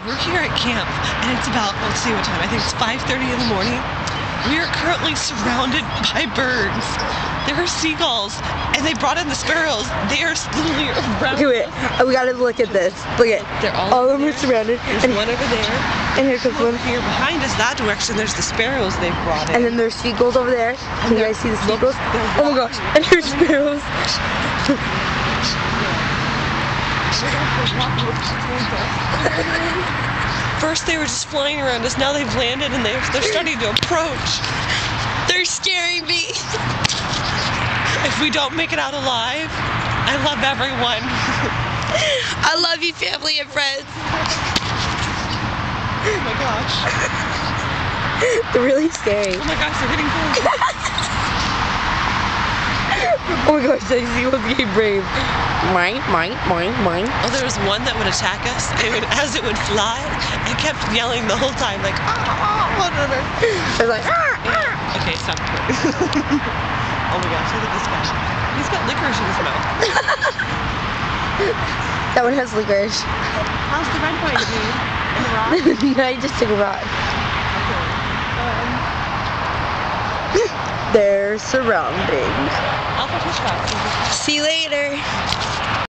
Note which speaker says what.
Speaker 1: We're here at camp, and it's about, let's see what time, I think it's 5:30 in the morning. We are currently surrounded by birds. There are seagulls, and they brought in the sparrows. They are literally around.
Speaker 2: Do it. We gotta look at this. Look at.
Speaker 1: They're
Speaker 2: all of them are surrounded.
Speaker 1: There's one over there.
Speaker 2: And here comes one.
Speaker 1: Here behind us, that direction, there's the sparrows they've brought in.
Speaker 2: And then there's seagulls over there. Can you guys see the seagulls? Oh my gosh. And here's sparrows.
Speaker 1: First they were just flying around us, now they've landed and they're starting to approach. They're scaring me. If we don't make it out alive, I love everyone.
Speaker 2: I love you, family and friends.
Speaker 1: Oh my gosh.
Speaker 2: They're really scary.
Speaker 1: Oh my gosh, they're getting close.
Speaker 2: Oh my gosh, I see what's getting brave. Mine.
Speaker 1: Oh, there was one that would attack us. As it would fly, it kept yelling the whole time, like, ah, whatever.
Speaker 2: I was like, ah,
Speaker 1: ah. Okay, stop. Oh my gosh, look at this guy. He's got licorice in his mouth.
Speaker 2: That one has licorice.
Speaker 1: How's the red wine doing? In the rock?
Speaker 2: I just took a rod.
Speaker 1: Okay.
Speaker 2: Their surroundings.
Speaker 1: Alpha pushback.
Speaker 2: See you later.